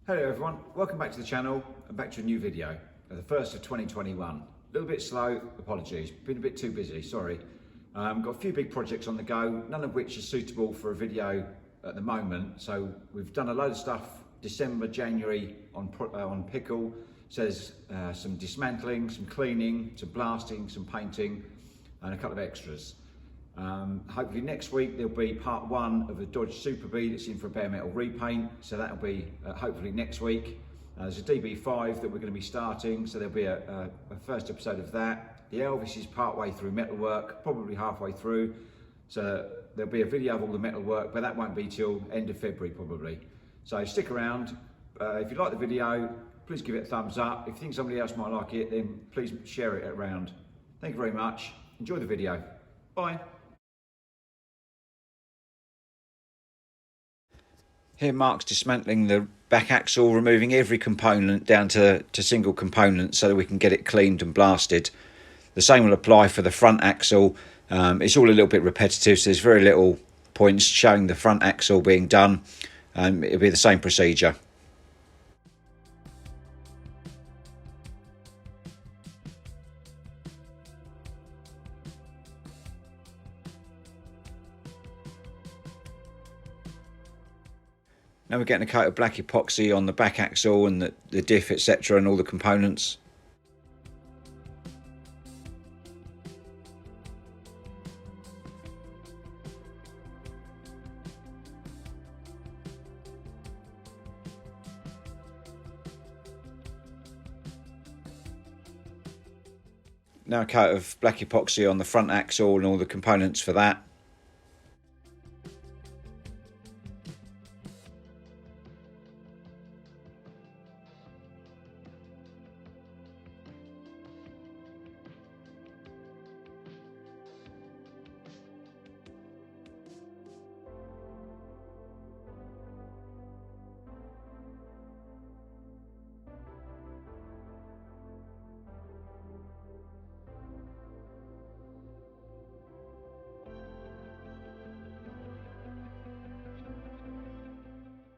Hello everyone, welcome back to the channel and back to a new video, the first of 2021. A little bit slow, apologies, been a bit too busy, sorry. Got a few big projects on the go, none of which are suitable for a video at the moment. So we've done a load of stuff December, January on Pickle. So there's some dismantling, some cleaning, some blasting, some painting and a couple of extras. Hopefully next week there'll be part one of a Dodge Super Bee that's in for a bare metal repaint, so that'll be hopefully next week. There's a DB5 that we're going to be starting, so there'll be a first episode of that. The Elvis is part way through metalwork, probably halfway through, so there'll be a video of all the metalwork, but that won't be till end of February probably. So stick around. If you like the video, please give it a thumbs up. If you think somebody else might like it, then please share it around. Thank you very much. Enjoy the video. Bye. Here Mark's dismantling the back axle, removing every component down to single components so that we can get it cleaned and blasted. The same will apply for the front axle. It's all a little bit repetitive, so there's very little points showing the front axle being done. It'll be the same procedure. Now we're getting a coat of black epoxy on the back axle and the diff, etc., and all the components. Now a coat of black epoxy on the front axle and all the components for that.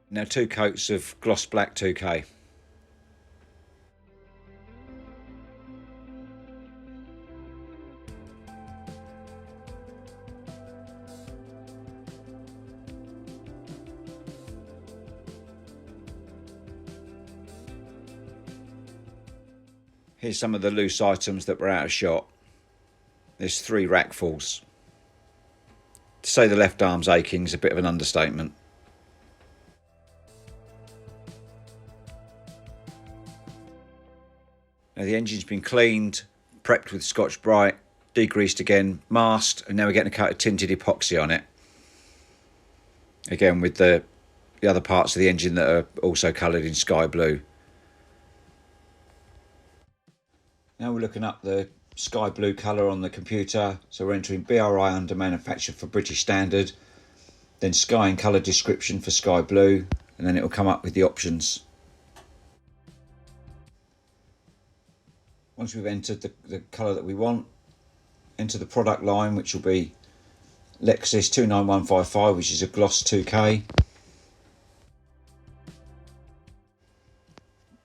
Now 2 coats of gloss black 2K. Here's some of the loose items that were out of shot. There's 3 rackfuls. To say the left arm's aching is a bit of an understatement. Now the engine's been cleaned, prepped with Scotch Brite, degreased again, masked, and now we're getting a coat of tinted epoxy on it. Again with the other parts of the engine that are also coloured in sky blue. Now we're looking up the sky blue colour on the computer, so we're entering BRI under manufacture for British standard, then sky and colour description for sky blue, and then it will come up with the options. Once we've entered the colour that we want, enter the product line, which will be Lexus 29155, which is a gloss 2K.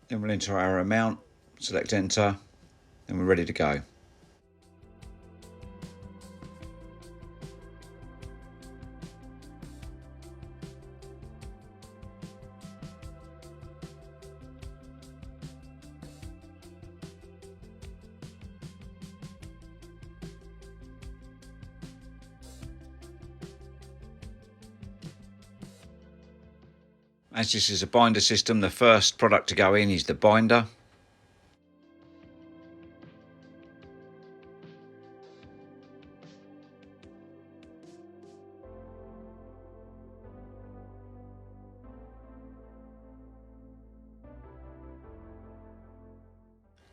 Then we'll enter our amount, select enter, and we're ready to go. As this is a binder system, the first product to go in is the binder.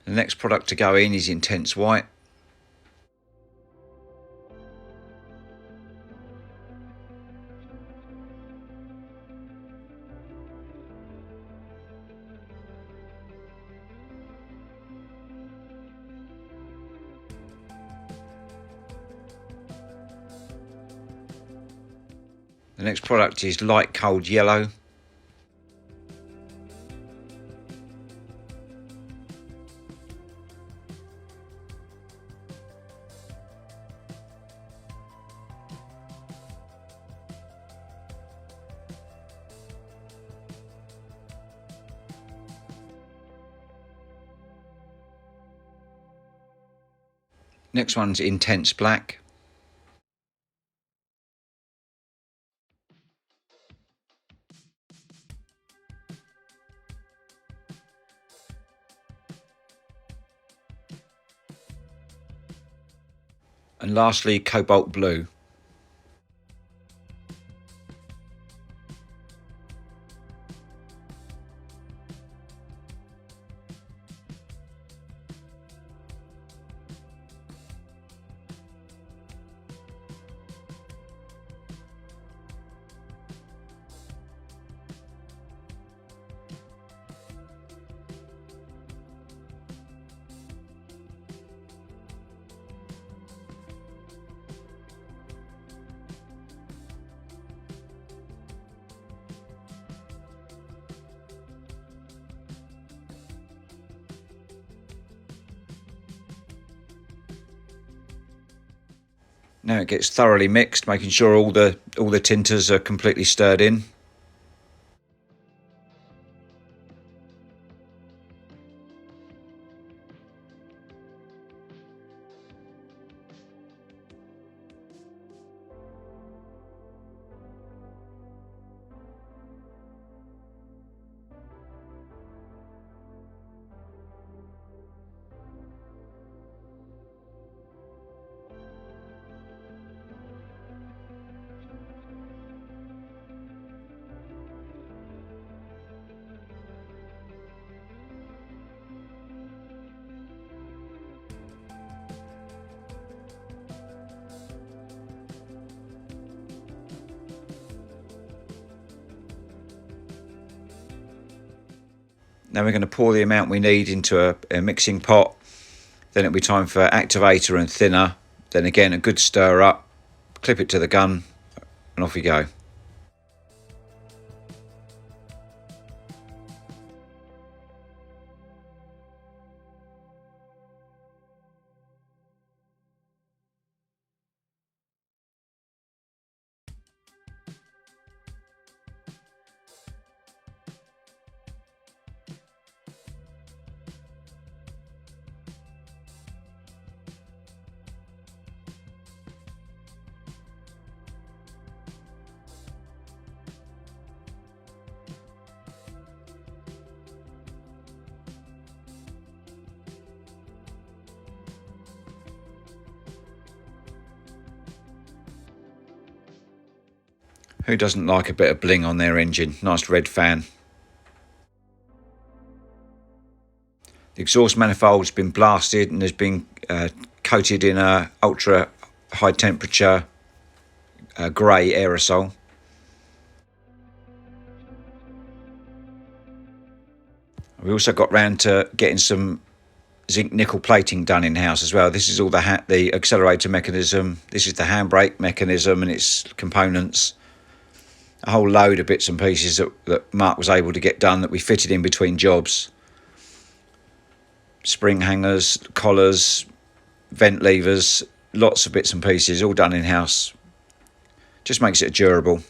The next product to go in is intense white. The next product is light cold yellow. Next one's intense black. And lastly, cobalt blue. Now it gets thoroughly mixed, making sure all the tinters are completely stirred in. Now we're going to pour the amount we need into a mixing pot. Then it'll be time for activator and thinner. Then again, a good stir up, clip it to the gun, and off we go. Who doesn't like a bit of bling on their engine? Nice red fan. The exhaust manifold's been blasted and has been coated in a ultra high temperature grey aerosol. We also got round to getting some zinc nickel plating done in house as well. This is all the accelerator mechanism. This is the handbrake mechanism and its components. A whole load of bits and pieces that Mark was able to get done that we fitted in between jobs. Spring hangers, collars, vent levers, lots of bits and pieces all done in house. Just makes it durable.